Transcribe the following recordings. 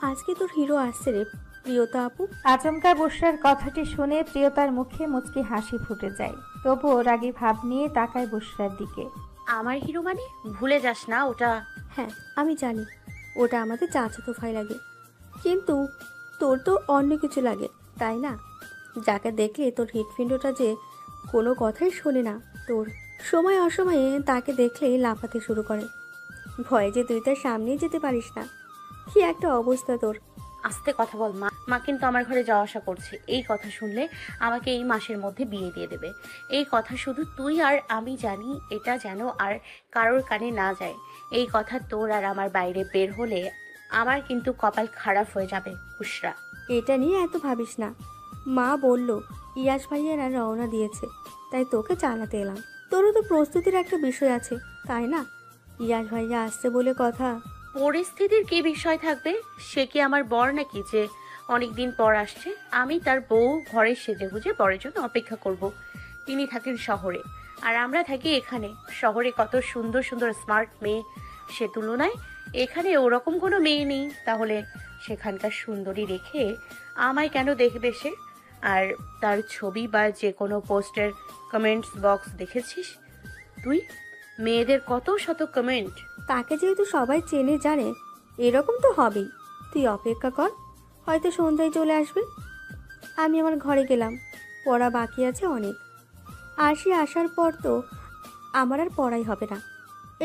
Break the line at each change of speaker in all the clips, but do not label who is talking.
আজকে তোর হিরো আসছে রে প্রিয়তা আপু।
আচমকা বুশরার কথাটি শুনে প্রিয়তার মুখে মুচকি হাসি ফুটে যায়। তবুও রাগী ভাব নিয়ে তাকায় বুশরার দিকে।
আমার হিরো মানে? ভুলে যাস না ওটা।
হ্যাঁ আমি জানি, ওটা আমাদের চাচাতো ভাই লাগে, কিন্তু তোর তো অন্য কিছু লাগে তাই না? যাকে দেখলে তোর হৃৎপিণ্ডটা যে কোনো কথাই শোনে না তোর, সময় অসময়ে তাকে দেখলেই লাফাতে শুরু করে। ভয়ে যে তুই তার সামনেই যেতে পারিস না। কি একটা অবস্থা তোর।
আস্তে কথা বল মা। মা কিন্তু আমার ঘরে যাওয়া আসা করছে। এই কথা শুনলে আমাকে এই মাসের মধ্যে বিয়ে দিয়ে দেবে। এই কথা শুধু তুই আর আমি জানি, এটা যেন আর কারোর কানে না যায়। এই কথা তোর আর আমার বাইরে বের হলে আমার কিন্তু কপাল খারাপ হয়ে যাবে বুশরা।
এটা নিয়ে এত ভাবিস না। মা বলল ইয়াশ ভাইয়ারা রওনা দিয়েছে, তাই তোকে জানাতে এলাম। তোরও তো প্রস্তুতির একটা বিষয় আছে তাই না? ইয়াশ ভাইয়া আসছে বলে কথা।
পরিস্থিতির কি বিষয় থাকবে? সে কি আমার বর নাকি যে অনেকদিন পর আসছে? আমি তার বউ, ঘরে সেজে গুজে বরের জন্য অপেক্ষা করব। তিনি থাকেন শহরে আর আমরা থাকি এখানে। শহরে কত সুন্দর সুন্দর স্মার্ট মেয়ে, সে তুলনায় এখানে ওরকম কোনো মেয়ে নেই। তাহলে সেখানকার সুন্দরী রেখে আমায় কেন দেখবে সে? আর তার ছবি বা যে কোনো পোস্টের কমেন্টস বক্স দেখেছিস তুই? মেয়েদের কত শত কমেন্ট।
তাকে যেহেতু সবাই চেনে জানে, এরকম তো হবেই। তুই অপেক্ষা কর, হয়তো সন্ধ্যায় চলে আসবে। আমি আমার ঘরে গেলাম, পড়া বাকি আছে অনেক। আরশি আসার পর তো আমার আর পড়াই হবে না।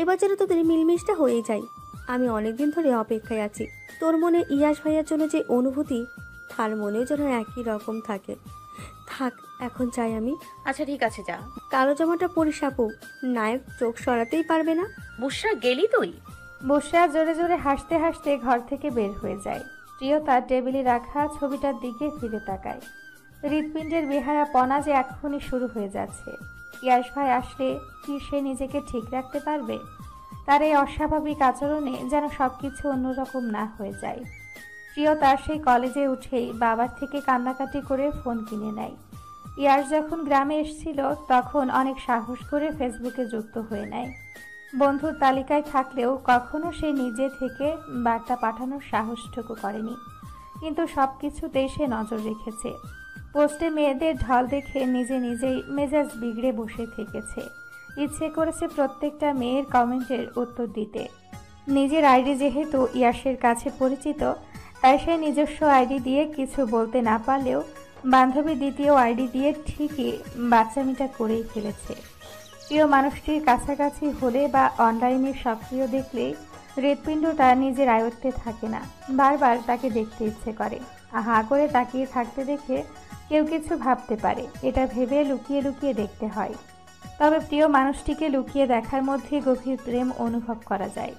এবার যেন তোদের মিলমিশটা হয়ে যায়। আমি অনেকদিন ধরে অপেক্ষায় আছি। তোর মনে ইয়াশ ভাইয়ার জন্য যে অনুভূতি, তার মনেও যেন একই রকম থাকে। থাক, এখন চাই আমি।
আচ্ছা ঠিক আছে, যা।
কালো জামাটা পরিস আপু, নায়ক চোখ সরাতেই পারবে না।
বুশরা গেলি তুই?
বুশরা জোরে জোরে হাসতে হাসতে ঘর থেকে বের হয়ে যায়। প্রিয়তা টেবিলে রাখা ছবিটার দিকে ফিরে তাকায়। হৃৎপিণ্ডের বেহায়াপনা যে এক্ষুনি শুরু হয়ে যাচ্ছে। ইয়াশ ভাই আসলে কি সে নিজেকে ঠিক রাখতে পারবে? তার এই অস্বাভাবিক আচরণে যেন সবকিছু অন্যরকম না হয়ে যায়। প্রিয়তা সেই কলেজে উঠেই বাবার থেকে কান্নাকাটি করে ফোন কিনে নেয়। ইয়াশ যখন গ্রামে এসেছিল তখন অনেক সাহস করে ফেসবুকে যুক্ত হয়ে নেয়। বন্ধুর তালিকায় থাকলেও কখনো সে নিজে থেকে বার্তা পাঠানোর সাহসটুকু করেনি। কিন্তু সব কিছুতেই সে নজর রেখেছে। পোস্টে মেয়েদের ঢল দেখে নিজে নিজেই মেজাজ বিগড়ে বসে থেকেছে। ইচ্ছে করেছে প্রত্যেকটা মেয়ের কমেন্টের উত্তর দিতে। নিজের আইডি যেহেতু ইয়াশের কাছে পরিচিত, তাই সে নিজস্ব আইডি দিয়ে কিছু বলতে না পারলেও বান্ধবী দ্বিতীয় আইডি দিয়ে ঠিকই বাচ্চামিটা করেই ফেলেছে। প্রিয় মানুষটির কাছাকাছি হলে বা অনলাইনে সক্রিয় দেখলেই হৃৎপিণ্ডটা নিজের আয়ত্তে থাকে না। বারবার তাকে দেখতে ইচ্ছে করে। হা করে তাকিয়ে থাকতে দেখে কেউ কিছু ভাবতে পারে, এটা ভেবে লুকিয়ে লুকিয়ে দেখতে হয়। তবে প্রিয় মানুষটিকে লুকিয়ে দেখার মধ্যে গভীর প্রেম অনুভব করা যায়।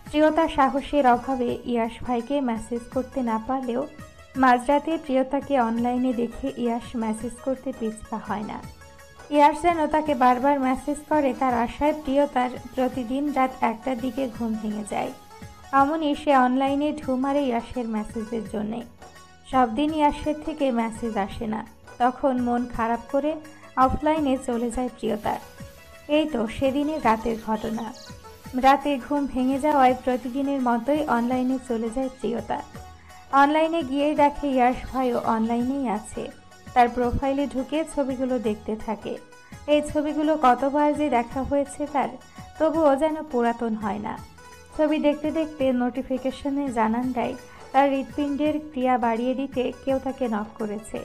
প্রিয়তার সাহসের অভাবে ইয়াশ ভাইকে মেসেজ করতে না পারলেও মাঝরাতে প্রিয়তাকে অনলাইনে দেখে ইয়াশ মেসেজ করতে পিছপা হয় না। ইয়াশ যেন তাকে বারবার মেসেজ করে, তার আশায় প্রিয়তার প্রতিদিন রাত 1টার দিকে ঘুম ভেঙে যায়। অমনই সে অনলাইনে ঢু মারে ইয়াশের মেসেজের জন্যে। সব দিন ইয়াশের থেকে মেসেজ আসে না। তখন মন খারাপ করে অফলাইনে চলে যায় প্রিয়তার। এই তো সেদিনের রাতের ঘটনা। রাতে ঘুম ভেঙে যাওয়ায় প্রতিদিনের মতোই অনলাইনে চলে যায় প্রিয়তা। অনলাইনে গিয়েই দেখে ইয়াশ ভাইও অনলাইনেই আছে। তার প্রোফাইলে ঢুকে ছবিগুলো দেখতে থাকে। এই ছবিগুলো কতবার যে দেখা হয়েছে তার, তবুও যেন পুরাতন হয় না। ছবি দেখতে দেখতে নোটিফিকেশনে জানান দেয় তার হৃৎপিণ্ডের ক্রিয়া বাড়িয়ে দিতে কেউ তাকে নক করেছে।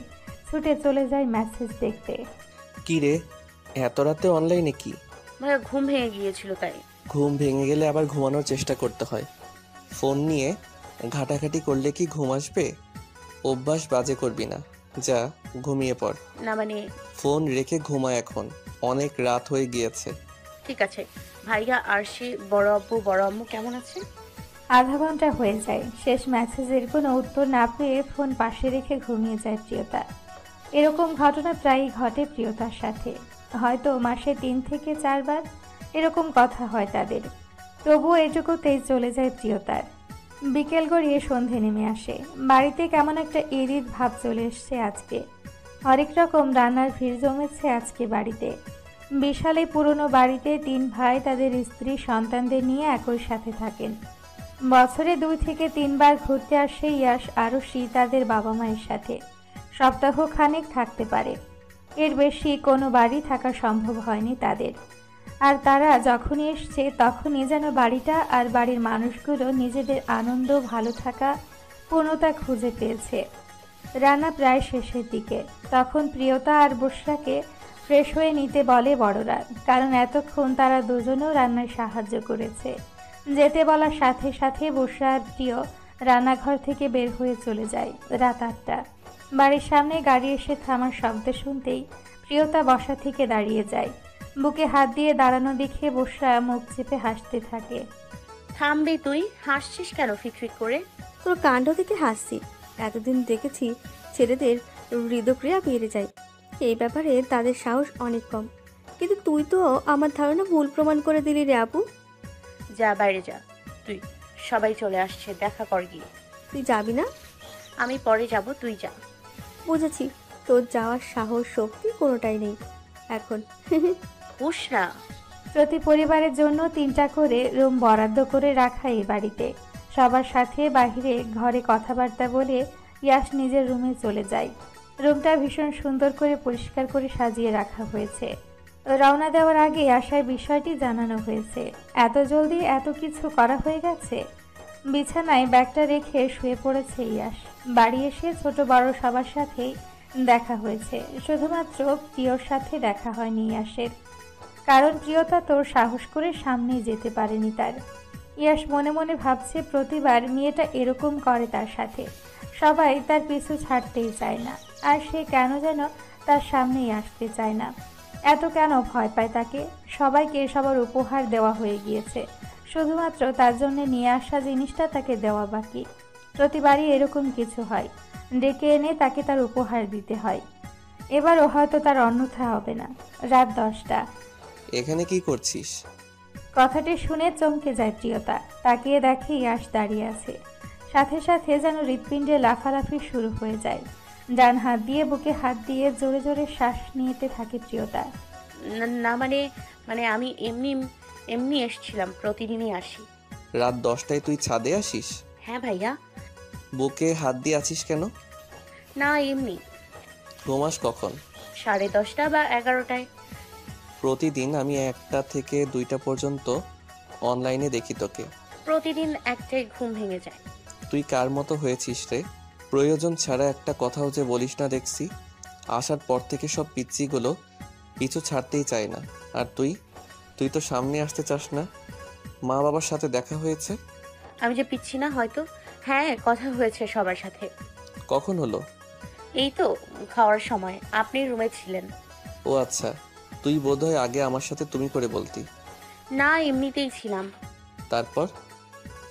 ছুটে চলে যায় মেসেজ দেখতে।
কি রে, এত রাতে অনলাইনে কি?
ভাইয়া ঘুম ভেঙে গিয়েছিল তাই।
ঘুম ভেঙে গেলে আবার ঘুমানোর চেষ্টা করতে হয়। ফোন নিয়ে ঘাটাঘাটি করলে কি ঘুম আসবে? অভ্যাস বাজে করবি না, যা ঘুমিয়ে পড়।
না মানে।
ফোন রেখে ঘুমা, এখন অনেক রাত হয়ে গিয়েছে।
ঠিক আছে। ভাইয়া, আরশি, বড় আব্বু, বড় আম্মু কেমন আছে?
আধা ঘন্টা হয়ে যায়। শেষ মেসেজের কোনো উত্তর না পেয়ে ফোন পাশে রেখে ঘুমিয়ে যায় প্রিয়তা। এরকম ঘটনা প্রায়ই ঘটে প্রিয়তার সাথে। হয়তো মাসে 3 থেকে 4 বার এরকম কথা হয় তাদের। তবুও এটুকুতেই চলে যায় প্রিয়তার। বিকেল গড়িয়ে সন্ধে নেমে আসে। বাড়িতে কেমন একটা এরির ভাব চলে এসছে আজকে। হরেক রকম রান্নার ভিড় জমেছে আজকে বাড়িতে। বিশাল এই পুরনো বাড়িতে 3 ভাই তাদের স্ত্রী সন্তানদের নিয়ে একই সাথে থাকেন। বছরে 2 থেকে 3 বার ঘুরতে আসে ইয়াশ আরশি তাদের বাবা মায়ের সাথে। সপ্তাহ খানেক থাকতে পারে, এর বেশি কোনো বাড়ি থাকা সম্ভব হয়নি তাদের। আর তারা যখনই এসছে তখনই যেন বাড়িটা আর বাড়ির মানুষগুলো নিজেদের আনন্দ, ভালো থাকা, পূর্ণতা খুঁজে পেয়েছে। রান্না প্রায় শেষের দিকে, তখন প্রিয়তা আর বুশরাকে ফ্রেশ হয়ে নিতে বলে বড়রা, কারণ এতক্ষণ তারা দুজনেও রান্নায় সাহায্য করেছে। যেতে বলার সাথে সাথে বুশরা আর প্রিয় রান্নাঘর থেকে বের হয়ে চলে যায়। রাত 8টা। বাড়ির সামনে গাড়ি এসে থামার শব্দ শুনতেই প্রিয়তা বসা থেকে দাঁড়িয়ে যায়। বুকে হাত দিয়ে দাঁড়ানো দেখে বুশরা মুখ চেপে হাসতে থাকে।
থামবি তুই? হাসছিস কেন ফিকফিক করে?
তোর কাণ্ড দেখে হাসছি। এতদিন দেখেছি ছেলেদের হৃদক্রিয়া বেড়ে যায়, এই ব্যাপারে তাদের সাহস অনেক কম। কিন্তু তুই তো আমার ধারণা ভুল প্রমাণ করে দিলি রে আপু।
যা বাইরে যা তুই, সবাই চলে আসছে, দেখা কর গিয়ে।
তুই যাবি না?
আমি পরে যাব, তুই যা।
বুঝেছি, তোর যাওয়ার সাহস শক্তি কোনোটাই নেই এখন।
বুশরা,
প্রতি পরিবারের জন্য 3টা করে রুম বরাদ্দ করে রাখা এই বাড়িতে। সবার সাথে বাইরে ঘরে কথাবার্তা বলে ইয়াশ নিজের রুমে চলে যায়। রুমটা ভীষণ সুন্দর করে পরিষ্কার করে সাজিয়ে রাখা হয়েছে। রওনা দেওয়ার আগে আসার বিষয়টি জানানো হয়েছে। এত জলদি এত কিছু করা হয়ে গেছে। বিছানায় ব্যাগটা রেখে শুয়ে পড়েছে ইয়াশ। বাড়ি এসে ছোট বড় সবার সাথেই দেখা হয়েছে, শুধুমাত্র প্রিয়র সাথে দেখা হয়নি ইয়াশের, কারণ প্রিয়তা তোর সাহস করে সামনে যেতে পারেনি তার। ইয়াশ মনে মনে ভাবছে প্রতিবার মেয়েটা এরকম করে তার সাথে, সবাই তার পিছু ছাড়তেই চায় না, আর সে কেন যেন তার সামনেই আসতে চায় না। এত কেন ভয় পায় তাকে? সবাইকে সবার উপহার দেওয়া হয়ে গিয়েছে, শুধুমাত্র তার জন্য নিয়ে আসা জিনিসটা তাকে দেওয়া বাকি। প্রতিবারই এরকম কিছু হয়, ডেকে এনে তাকে তার উপহার দিতে হয়। এবারও হয়তো তার অন্যথা হবে না। রাত 10টা।
এখানে কি করছিস?
কথাটি শুনে চমকে যায় প্রিয়তা। তাকিয়ে দেখে ইয়াশ দাঁড়িয়ে আছে। সাথে সাথে যেন হৃৎপিণ্ডে লাফালাফি শুরু হয়ে যায়। ডান হাত দিয়ে বুকে হাত দিয়ে জোরে জোরে শ্বাস নিতে থাকে প্রিয়তা।
না মানে আমি এমনি এমনি এসছিলাম, প্রতিদিনই আসি।
রাত 10টায় তুই ছাদে আসিস?
হ্যাঁ ভাইয়া।
বুকে হাত দিয়ে আছিস কেন?
না এমনি।
ঘুমাস কখন?
10:30 বা 11টায়।
প্রতিদিন আমি 1টা থেকে 2টা পর্যন্ত অনলাইনে দেখি তোকে।
প্রতিদিন একটাই ঘুম ভেঙে যায়।
তুই কার মতো হয়েছিস রে? প্রয়োজন ছাড়া একটা কথাও যে বলিস না দেখছি। আসার পর থেকে সব পিচ্চিগুলো পিছু ছাড়তেই চায় না। আর তুই তো সামনে আসতে চাস না। মা বাবার সাথে দেখা হয়েছে?
আমি যে পিচ্ছি না হয়তো। হ্যাঁ, কথা হয়েছে সবার সাথে।
কখন হলো?
এই তো খাওয়ার সময়, আপনি রুমে ছিলেন।
ও আচ্ছা, তুই বোধহয় আগে আমার সাথে তুমি করে বলতি।
না এমনিতেই ছিলাম।
তারপর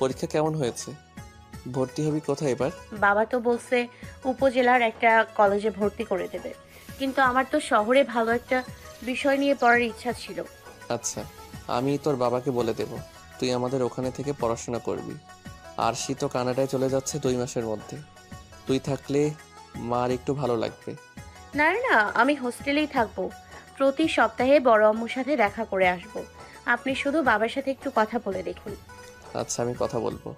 পরীক্ষা কেমন হয়েছে? ভর্তি হবি কোথায় এবার?
বাবা তো বলছে উপজেলার একটা কলেজে ভর্তি করে দেবে, কিন্তু আমার তো শহরে ভালো একটা বিষয় নিয়ে পড়ার ইচ্ছা ছিল।
আচ্ছা, আমি তোর বাবাকে বলে দেব তুই আমাদের ওখানে থেকে পড়াশোনা করবি। আর শী তো কানাডায় চলে যাচ্ছে 2 মাসের মধ্যে। তুই থাকলে মার একটু ভালো লাগবে।
না না, আমি হোস্টেলেই থাকবো। প্রতি সপ্তাহে বড় আম্মুর সাথে দেখা করে আসব। আপনি শুধু বাবার সাথে একটু কথা বলে দেখুন।
আচ্ছা, আমি কথা বলবো।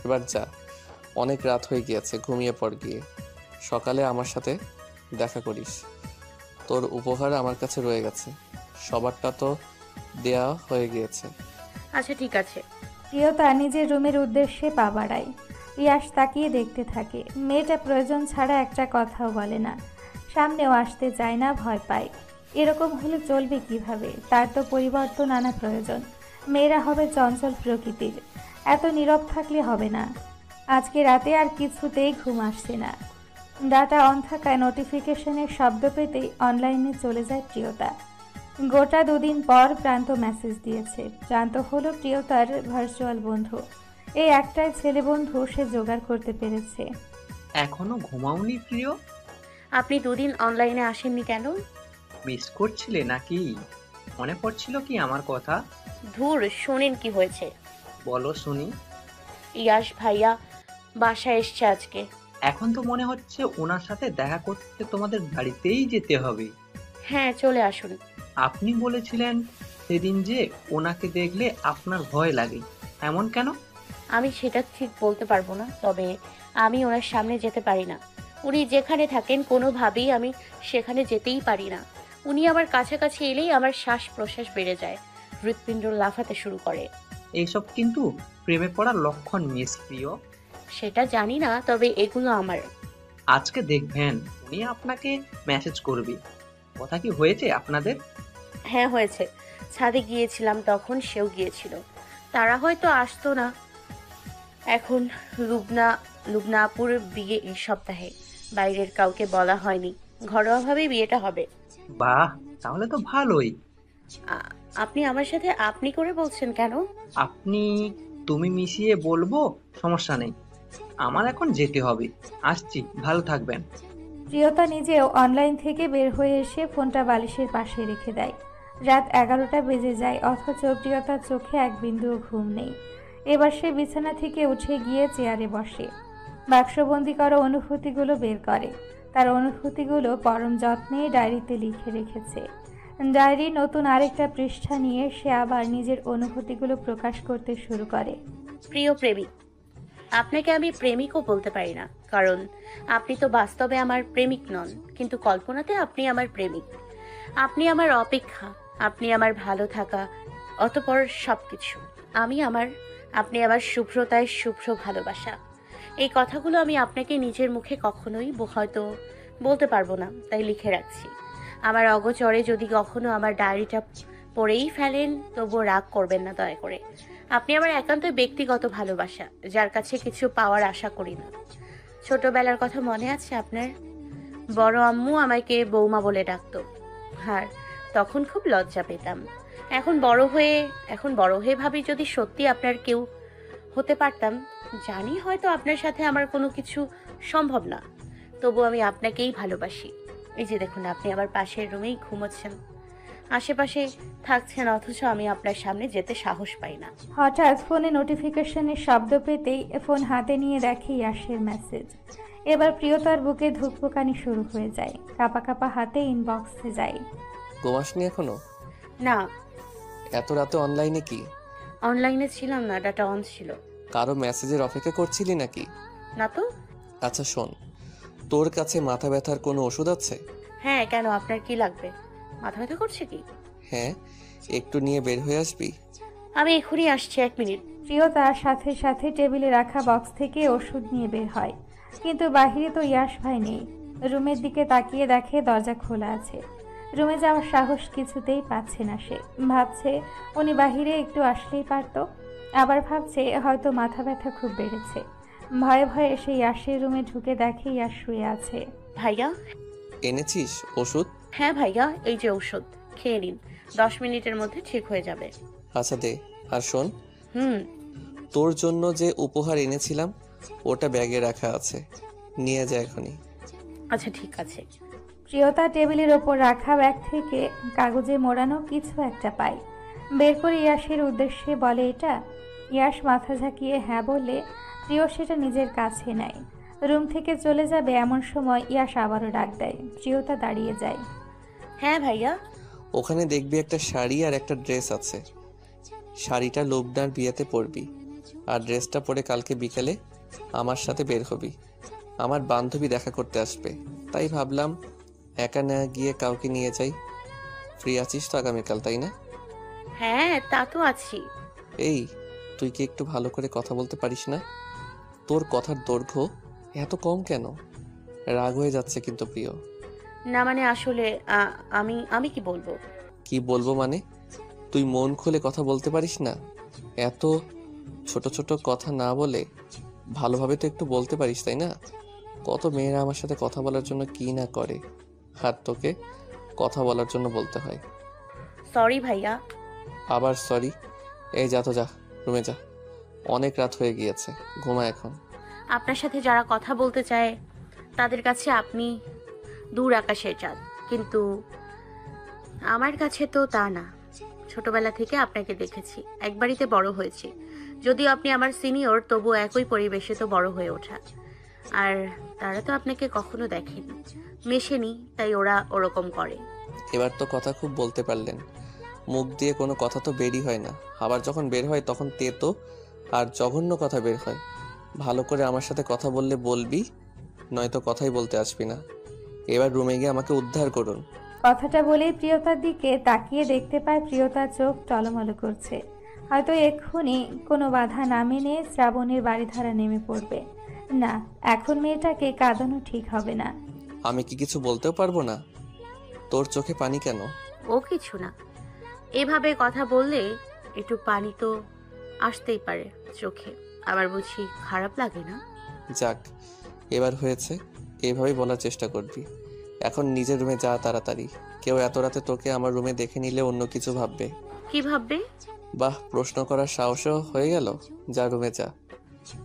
এবার যা, অনেক রাত হয়ে গিয়েছে, ঘুমিয়ে পড় গিয়ে। সকালে আমার সাথে দেখা করিস। তোর উপহার আমার কাছে রয়ে গেছে, সবারটা তো দেয়া হয়ে গিয়েছে।
আচ্ছা ঠিক আছে।
প্রিয়তা নিজের রুমের উদ্দেশ্যে পা বাড়ায়। ইয়াশ তাকিয়ে দেখতে থাকে। মেয়েটা প্রয়োজন ছাড়া একটা কথাও বলে না, সামনেও আসতে চায় না, ভয় পায়। এরকম হলে চলবে কিভাবে? তার তো পরিবর্তন আনা প্রয়োজন। মেয়েরা হবে চঞ্চল প্রকৃতির, এত নীরব থাকলে হবে না। আজকে রাতে আর কিছুতেই ঘুম আসছে না। ডাটা অন থাকায় নোটিফিকেশনের শব্দ পেতেই অনলাইনে চলে যায় প্রিয়তা। গোটা 2 দিন পর প্রান্ত মেসেজ দিয়েছে। প্রান্ত হলো প্রিয়তার ভার্চুয়াল বন্ধু। এই একটাই ছেলে বন্ধু সে জোগাড় করতে পেরেছে।
এখনো ঘুমাওনি প্রিয়?
আপনি 2 দিন অনলাইনে আসেননি কেন?
মিস করছিলে নাকি? মনে পড়ছিল কি আমার কথা?
ধুর, শোনেন কি হয়েছে।
বলো শুনি।
ইয়াশ ভাইয়া বাসায় এসছে আজকে।
এখন তো মনে হচ্ছে ওনার সাথে দেখা করতে তোমাদের বাড়িতেই যেতে হবে।
হ্যাঁ চলে আসুন।
আপনি বলেছিলেন সেদিন যে ওনাকে দেখলে আপনার ভয় লাগে, এমন কেন?
আমি সেটা ঠিক বলতে পারবো না, তবে আমি ওনার সামনে যেতে পারি না। উনি যেখানে থাকেন কোনোভাবেই আমি সেখানে যেতেই পারি না। উনি আমার কাছাকাছি এলেই আমার শ্বাস প্রশ্বাস বেড়ে যায়, হৃৎপিণ্ড লাফাতে শুরু করে।
এইসব কিন্তু প্রেমে পড়ার লক্ষণ মিস প্রিয়।
সেটা জানি না, তবে এগুলো আমার।
আজকে দেখবেন উনি আপনাকে মেসেজ করবে। কথা কি হয়েছে আপনাদের?
হ্যাঁ হয়েছে, ছাদে গিয়েছিলাম তখন সেও গিয়েছিল। তারা হয়তো আসতো না। এখন লুবনাপুর বিয়ে এই সপ্তাহে, বাইরের কাউকে বলা হয়নি, ঘরোয়াভাবেই বিয়েটা হবে।
বাহ, তাহলে তো ভালোই।
আ- আপনি আমার সাথে আপনি করে বলছেন কেন?
আপনি তুমি মিশিয়ে বলবো, সমস্যা নেই। আমার এখন যেতে হবে, আসছি, ভালো থাকবেন।
প্রিয়তা নিজেও অনলাইন থেকে বের হয়ে এসে ফোনটা বালিশের পাশে রেখে দেয়। রাত 11টা বেজে যায়, অথচ প্রিয়তার চোখে এক বিন্দুও ঘুম নেই। এবার সে বিছানা থেকে উঠে গিয়ে চেয়ারে বসে, বাক্সবন্দি করা অনুভূতিগুলো বের করে। তার অনুভূতিগুলো পরম যত্নে ডায়েরিতে লিখে রেখেছে। ডায়েরি নতুন আরেকটা পৃষ্ঠা নিয়ে সে আবার নিজের অনুভূতিগুলো প্রকাশ করতে শুরু করে।
প্রিয় প্রেমিক, আপনাকে আমি প্রেমিকও বলতে পারি না, কারণ আপনি তো বাস্তবে আমার প্রেমিক নন, কিন্তু কল্পনাতে আপনি আমার প্রেমিক। আপনি আমার অপেক্ষা, আপনি আমার ভালো থাকা, অতঃপর সবকিছু। আপনি আমার শুভ্রতায় শুভ্র ভালোবাসা। এই কথাগুলো আমি আপনাকে নিজের মুখে কখনোই হয়তো বলতে পারবো না, তাই লিখে রাখছি। আমার অগোচরে যদি কখনো আমার ডায়েরিটা পড়েই ফেলেন, তবুও রাগ করবেন না দয়া করে। আপনি আমার একান্ত ব্যক্তিগত ভালোবাসা, যার কাছে কিছু পাওয়ার আশা করি না। ছোটবেলার কথা মনে আছে আপনার? বড় আম্মু আমাকে বৌমা বলে ডাকতো, আর তখন খুব লজ্জা পেতাম। এখন বড় হয়ে ভাবি যদি সত্যি আপনার কেউ হতে পারতাম। জানি হয়তো আপনার সাথে আমার কোনো কিছু সম্ভব না, তবু আমি আপনাকেই ভালোবাসি। এই যে দেখুন, আপনি আমার পাশের রুমেই ঘুমোচ্ছেন, আশেপাশে থাকছেন, অথচ আমি আপনার সামনে যেতে সাহস পাই না।
হঠাৎ ফোনে নোটিফিকেশনের শব্দ পেতেই ফোন হাতে নিয়ে দেখে ইয়াশের মেসেজ। এবার প্রিয়তার বুকে ধুকপুকানি শুরু হয়ে যায়। কাঁপা কাঁপা হাতে ইনবক্সে যায়।
ঘুমাসনি এখনো?
না,
এত রাতে অনলাইনে কি?
অনলাইনে ছিলাম না, ডাটা অন ছিল।
কারো মেসেজের অপেক্ষা করছিলি নাকি?
না তো।
আচ্ছা শোন, তোর কাছে মাথা ব্যথার কোনো ওষুধ আছে?
হ্যাঁ, কেন, আপনার কি লাগবে? মাথা ব্যথা করছে কি?
হ্যাঁ, একটু নিয়ে বের হয়ে আসবি?
আমি এখনই আসছি, 1 মিনিট।
প্রিয়তার সাথে সাথে টেবিলে রাখা বক্স থেকে ওষুধ নিয়ে বের হয়, কিন্তু বাহিরে তো ইয়াশ ভাই নেই। রুমের দিকে তাকিয়ে দেখে দরজা খোলা আছে। রুমে যাওয়ার সাহস কিছুতেই পাচ্ছে না সে। ভাবছে উনি বাহিরে একটু আসলেই পারতো। আবার ভাবছে হয়তো মাথা ব্যথা খুব বেড়েছে। ভয়ে ভয়ে সে ইয়াশের রুমে ঢুকে দেখে ইয়াশ শুয়ে আছে।
ভাইয়া?
এনেছিস ওষুধ?
হ্যাঁ ভাইয়া, এই যে ঔষধ, খেয়ে নিন, 10 মিনিটের মধ্যে ঠিক হয়ে যাবে।
আচ্ছা দে। আর শোন,
হুম।
তোর জন্য যে উপহার এনেছিলাম ওটা ব্যাগে রাখা আছে, নিয়ে যা এখনই।
আচ্ছা ঠিক আছে।
প্রিয়তা টেবিলের ওপর রাখা ব্যাগ থেকে কাগজে মোড়ানো কিছু একটা পায়। বের করে ইয়াশের উদ্দেশ্যে বলে, এটা? ইয়াশ মাথা ঝাঁকিয়ে হ্যাঁ বললে প্রিয় সেটা নিজের কাছে নেয়। রুম থেকে চলে যাবে এমন সময় ইয়াশ আবারও ডাক দেয়। প্রিয়তা দাঁড়িয়ে যায়।
হ্যাঁ ভাইয়া।
ওখানে দেখবি একটা শাড়ি আর একটা ড্রেস আছে। শাড়িটা লোবনার বিয়েতে পরবি, আর ড্রেসটা পরে কালকে বিকেলে আমার সাথে বের হবি। আমার বান্ধবী দেখা করতে আসবে, তাই ভাবলাম একা না গিয়ে কাউকে নিয়ে যাই। ফ্রি আছিস তো আগামীকাল, তাই না?
হ্যাঁ, তা তো আছি।
এই, তুই কি একটু ভালো করে কথা বলতে পারিস না? তোর কথার দৈর্ঘ্য এত কম কেন? রাগ হয়ে যাচ্ছে কিন্তু প্রিয়।
না মানে আসলে আমি কি বলবো?
কি বলবো মানে? তুই মন খুলে কথা বলতে পারিস না? এত ছোট ছোট কথা না বলে ভালোভাবে তো একটু বলতে পারিস, তাই না? কত মেয়েরা আমার সাথে কথা বলার জন্য কি না করে, আর তোকে কথা বলার জন্য বলতে হয়।
সরি ভাইয়া।
আবার সরি? এই যা তো, যা রুমে যা, অনেক রাত হয়ে গিয়েছে, ঘুমা এখন।
আপনার সাথে যারা কথা বলতে চায় তাদের কাছে আপনি দূর আকাশের চাঁদ, কিন্তু আমার কাছে তো তা না। ছোটবেলা থেকে আপনাকে দেখেছি, এক বাড়িতে বড় হয়েছি। যদিও আপনি আমার সিনিয়র, তবু একই পরিবেশে তো বড় হয়ে ওঠা। আর তারা তো আপনাকে কখনো দেখেনি, মেশেনি, তাই ওরা ওরকম করে।
এবার তো কথা খুব বলতে পারলেন। মুখ দিয়ে কোনো কথা তো বেরই হয় না, আবার যখন বের হয় তখন তেতো আর জঘন্য কথা বের হয়। ভালো করে আমার সাথে কথা বললে বলবি, নয়তো কথাই বলতে আসবি না। এবার রুমে গিয়ে আমাকে উদ্ধার করুন।
কথাটা বলেই প্রিয়তার দিকে তাকিয়ে দেখতে পায় প্রিয়তার চোখ টলমল করছে। হয়তো এক্ষুনি কোনো বাধা না মেনে শ্রাবণের বাড়িধারা নেমে পড়বে। না, এখন মেয়েটাকে কাঁদানো ঠিক হবে না।
আমি কি কিছু বলতেও পারবো না? তোর চোখে পানি কেন?
ও কিছু না, এভাবে কথা বললে একটু পানি তো আসতেই পারে চোখে। আবার বুঝি খারাপ লাগে না?
যাক, এবার হয়েছে। এভাবেই বলার চেষ্টা করবি। এখন নিজের রুমে যা তাড়াতাড়ি। কেউ এত রাতে তোকে আমার রুমে দেখে নিলে অন্য কিছু ভাববে।
কি ভাববে?
বাহ, প্রশ্ন করার সাহসও হয়ে গেল। যা রুমে যা,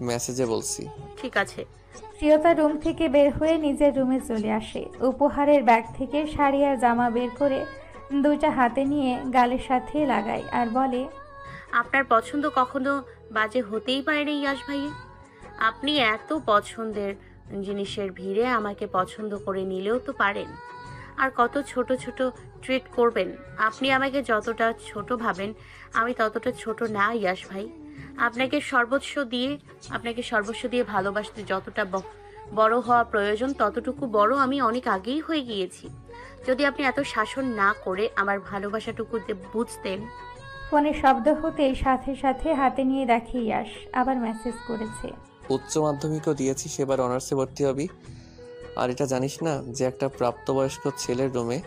মেসেজে বলছি।
ঠিক আছে। প্রিয়তা রুম থেকে বের হয়ে নিজের রুমে চলে আসে। উপহারের ব্যাগ থেকে শাড়ি আর জামা বের করে দুইটা হাতে নিয়ে গালের সাথে লাগায় আর বলে,
আপনার পছন্দ কখনো বাজে হতেই পারে না ইয়াশ ভাই। আপনি এত পছন্দের জিনিসের ভিড়ে আমাকে পছন্দ করে নিলেও তো পারেন। আর কত ছোট ছোট ট্রিট করবেন। আপনি আমাকে যতটা ছোট ভাবেন আমি ততটা ছোট না ইয়াশ ভাই। আপনাকে সর্বস্ব দিয়ে ভালোবাসতে যতটা বড় হওয়া প্রয়োজন ততটুকু বড় আমি অনেক আগেই হয়ে গিয়েছি। যদি আপনি এত শাসন না করে আমার ভালোবাসাটুকু বুঝতেন।
ফোনে শব্দ হতেই সাথে সাথে হাতে নিয়ে দেখে ইয়াশ আবার মেসেজ করেছে।
উচ্চ মাধ্যমিকও দিয়েছিস, এবার অনার্সে ভর্তি হবি। আর এটা জানিস না যে একটা প্রাপ্তবয়স্ক ছেলের রুমে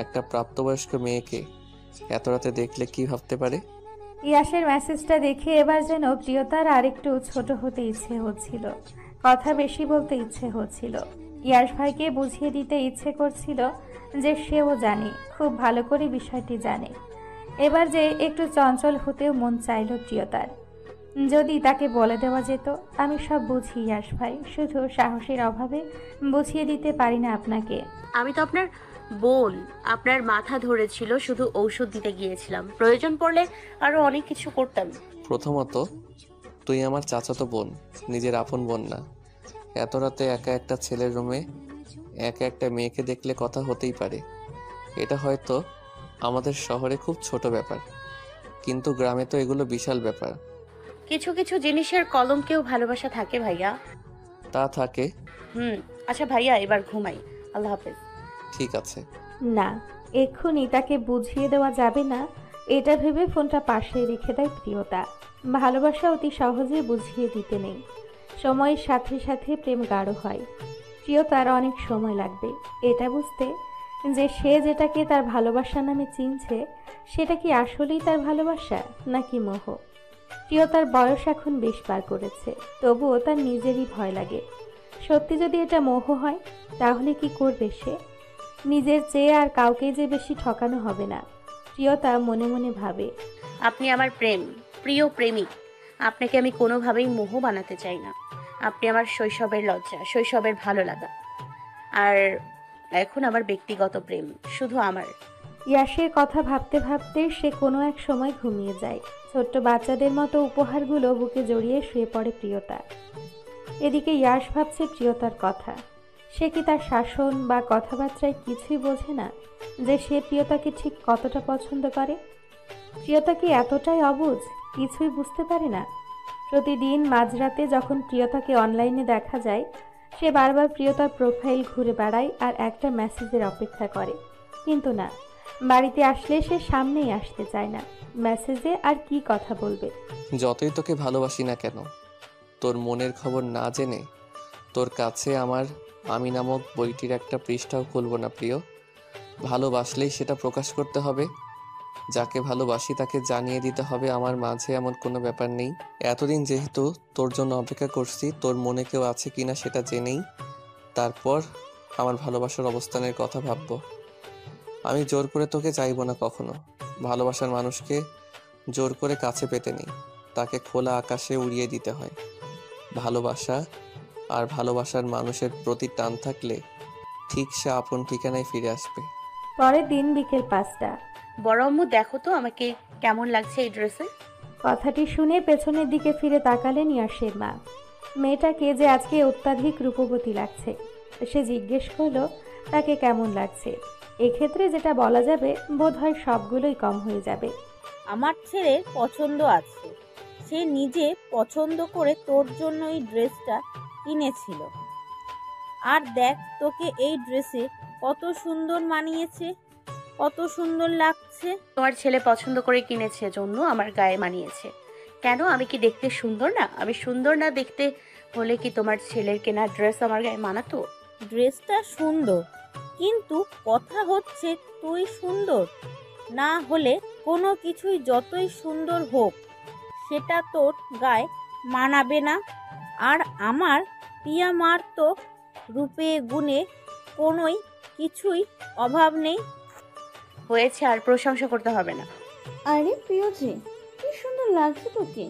একটা প্রাপ্তবয়স্ক মেয়েকে এত রাতে দেখলে কি ভাবতে পারে?
ইয়াশের মেসেজটা দেখে এবার যেন প্রিয়তার আরেকটু ছোট হতে ইচ্ছে হচ্ছিল, কথা বেশি বলতে ইচ্ছে হচ্ছিল, ইয়াশ ভাইকে বুঝিয়ে দিতে ইচ্ছে করছিল যে সেও জানে, খুব ভালো করে বিষয়টি জানে। এবার যে একটু চঞ্চল হতেও মন চাইল প্রিয়তার। যদি তাকে বলে দেওয়া যেত, আমি সব বুঝি ইয়াশ ভাই, শুধু সাহসের অভাবে বুঝিয়ে দিতে পারি না আপনাকে।
আমি তো আপনার বোন, আপনার মাথা ধরেছিল, শুধু ঔষধ দিতে গিয়েছিলাম। প্রয়োজন পড়লে আরো অনেক কিছু করতাম।
প্রথমত, তুই আমার চাচাতো বোন, নিজের আপন বোন না। এত রাতে একা একটা ছেলের রুমে একা একটা মেয়েকে দেখলে কথা হতেই পারে। এটা হয়তো আমাদের শহরে খুব ছোট ব্যাপার, কিন্তু গ্রামে তো এগুলো বিশাল ব্যাপার।
কিছু কিছু জিনিসের কলঙ্কেও ভালোবাসা থাকে ভাইয়া।
তা থাকে।
আচ্ছা ভাইয়া, এবার ঘুমাই। আল্লাহ হাফেজ।
ঠিক আছে।
না, এক্ষুনি তাকে বুঝিয়ে দেওয়া যাবে না, এটা ভেবে ফোনটা পাশে রেখে দেয় প্রিয়তা। ভালোবাসা অতি সহজে বুঝিয়ে দিতে নেই, সময়ের সাথে সাথে প্রেম গাঢ় হয়। প্রিয়তার অনেক সময় লাগবে এটা বুঝতে যে সে যেটাকে তার ভালোবাসা নামে চিনছে সেটা কি আসলেই তার ভালোবাসা নাকি মোহ। প্রিয়তার বয়স এখন বেশ পার করেছে, তবুও তার নিজেরই ভয় লাগে। সত্যি যদি এটা মোহ হয় তাহলে কি করবে সে? নিজের চেয়ে আর কাউকে যে বেশি ঠকানো হবে না, প্রিয়তা মনে মনে ভাবে।
আপনি আমার প্রিয় প্রেমিক। আপনাকে আমি কোনোভাবেই মোহ বানাতে চাই না। আপনি আমার শৈশবের লজ্জা, শৈশবের ভালো লাগা, আর এখন আমার ব্যক্তিগত প্রেম, শুধু আমার।
ইয়াশের কথা ভাবতে ভাবতে সে কোনো এক সময় ঘুমিয়ে যায়। ছোট্ট বাচ্চাদের মতো উপহারগুলো বুকে জড়িয়ে শুয়ে পড়ে প্রিয়তা। এদিকে ইয়াশ ভাবছে প্রিয়তার কথা। সে কি তার শাসন বা কথাবার্তায় কিছুই বোঝে না যে সে প্রিয়তাকে ঠিক কতটা পছন্দ করে? প্রিয়তা কি এতটাই অবুঝ, কিছুই বুঝতে পারে না? প্রতিদিন মাঝরাতে যখন প্রিয়তাকে অনলাইনে দেখা যায়, সে বারবার প্রিয়তার প্রোফাইল ঘুরে বেড়ায় আর একটা মেসেজের অপেক্ষা করে। কিন্তু না, বাড়িতে আসলে সে সামনেই আসতে চায় না। মেসেজে আর কি কথা বলবে?
যতই তোকে ভালোবাসি না কেন, তোর মনের খবর না জেনে তোর কাছে আমার আমি নামক বইটির একটা পৃষ্ঠাও খুলব না প্রিয়। ভালোবাসলেই সেটা প্রকাশ করতে হবে। যাকে ভালোবাসি তাকে জানিয়ে দিতে হবে আমার মাঝে এমন কোনো ব্যাপার নেই। এতদিন যেহেতু তোর জন্য অপেক্ষা করছি, তোর মনে কেউ আছে কিনা সেটা জেনেই তারপর আমার ভালোবাসার অবস্থানের কথা ভাববো। আমি জোর করে তোকে চাইবো না কখনো। ভালোবাসার মানুষকে জোর করে কাছে পেতে নেই, তাকে খোলা আকাশে উড়িয়ে দিতে হয়। ভালোবাসা আর ভালোবাসার মানুষের প্রতি টান থাকলে ঠিক সে আপন ঠিকানায় ফিরে আসবে।
পরের দিন বিকেল 5টা।
বড় আম্মু, দেখো তো আমাকে কেমন লাগছে এই ড্রেসে।
কথাটি শুনে পেছনের দিকে ফিরে তাকালেন ইয়াশের মা। মেয়েটাকে যে আজকে অত্যাধিক রূপবতী লাগছে। সে জিজ্ঞেস করলো তাকে কেমন লাগছে। এক্ষেত্রে যেটা বলা যাবে, বোধ হয় সবগুলোই কম হয়ে যাবে।
আমার ছেলের পছন্দ আছে, সে নিজে পছন্দ করে তোর জন্য এই ড্রেসটা কিনেছিল। আর দেখ তোকে এই ড্রেসে কত সুন্দর মানিয়েছে, কত সুন্দর লাগছে।
তোমার ছেলে পছন্দ করে কিনেছে জন্য আমার গায়ে মানিয়েছে। কেন, আমি কি দেখতে সুন্দর না? আমি সুন্দর না দেখতে হলে কি তোমার ছেলের কেনা ড্রেস আমার গায়ে মানাতো?
ড্রেসটা সুন্দর, কিন্তু কথা হচ্ছে তুই সুন্দর না হলে কোনো কিছুই যতই সুন্দর হোক সেটা তোর গায়ে মানাবে না। আর আমার পিয়া মার তো রূপে গুণে কোনোই কিছুই অভাব নেই।
হয়েছে, আর প্রশংসা করতে হবে না।
আরে প্রিয়জি, কি সুন্দর লাগছে তোকে।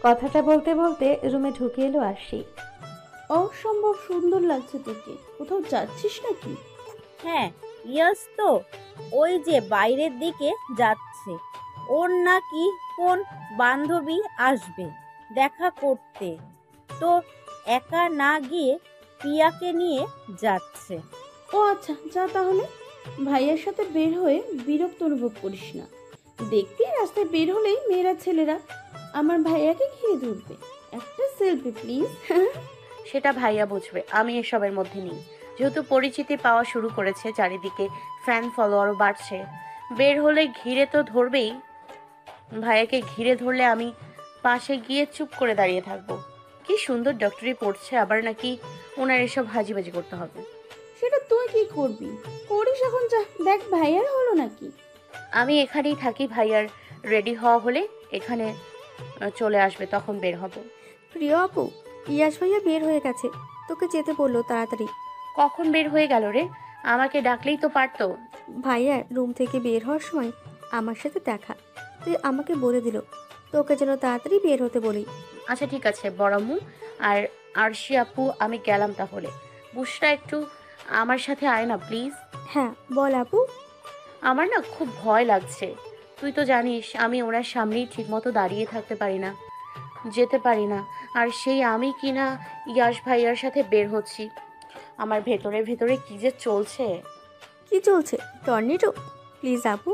কথাটা বলতে বলতে রুমে ঢুকে এলো আরশি।
অসম্ভব সুন্দর লাগছে তোকে। কোথাও যাচ্ছিস নাকি?
হ্যাঁ, ইয়াস তো ওই যে বাইরের দিকে যাচ্ছে। ওর নাকি কোন বান্ধবী আসবে দেখা করতে, তো একা না গিয়ে পিয়াকে নিয়ে যাচ্ছে।
ও আচ্ছা, যা তাহলে। ভাইয়ার সাথে বের হয়ে বিরক্ত অনুভব করিস না। দেখবি রাস্তায় বের হলেই মেয়েরা ছেলেরা আমার ভাইয়াকে ঘিরে ধরবে। একটা সেলফি প্লিজ।
সেটা ভাইয়া বুঝবে, আমি এসবের মধ্যে নেই। যেহেতু পরিচিতি পাওয়া শুরু করেছে, চারিদিকে ফ্যান ফলোয়ারও বাড়ছে, বের হলে ঘিরে তো ধরবেই। ভাইয়াকে ঘিরে ধরলে আমি পাশে গিয়ে চুপ করে দাঁড়িয়ে থাকবো। কি সুন্দর ডক্টরি পড়ছে, আবার নাকি ওনার এসব হাজিবাজি করতে হবে।
সেটা তুই কি করবি? করিস এখন, যা দেখ ভাইয়ার হলো নাকি।
আমি এখানেই থাকি, ভাইয়ার রেডি হওয়া হলে এখানে চলে আসবে, তখন বের হব।
প্রিয় আপু, ইয়াস ভাইয়া বের হয়ে গেছে, তোকে যেতে বললো তাড়াতাড়ি।
কখন বের হয়ে গেল রে? আমাকে ডাকলেই তো পারতো।
ভাইয়ার রুম থেকে বের হওয়ার সময় আমার সাথে দেখা, তুই আমাকে বলে দিল তোকে যেন তাড়াতাড়ি বের হতে বলি।
আচ্ছা ঠিক আছে বড়াম্মু আর আরশি আপু, আমি গেলাম তাহলে। বুসরা একটু আমার সাথে আয় না প্লিজ।
হ্যাঁ বল আপু।
আমার না খুব ভয় লাগছে। তুই তো জানিস আমি ওনার সামনেই ঠিকমতো দাঁড়িয়ে থাকতে পারি না, যেতে পারি না। আর সেই আমি কিনা ইয়াশ ভাইয়ার সাথে বের হচ্ছি। আমার ভেতরে ভেতরে কি যে চলছে।
কি চলছে? টর্নেডো? প্লিজ আপু,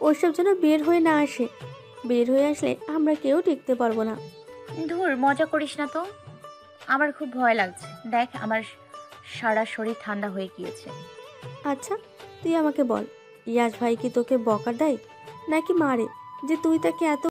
ওসব যেন বের হয়ে না আসে। বের হয়ে আসলে আমরা কেউ টিকতে পারবো না।
ধুর, মজা করিস না তো। আমার খুব ভয় লাগছে। দেখ আমার সারা শরীর ঠান্ডা হয়ে গিয়েছে।
আচ্ছা তুই আমাকে বল, ইয়াস ভাই কি তোকে বকা দেয় নাকি মারে যে তুই তাকে এত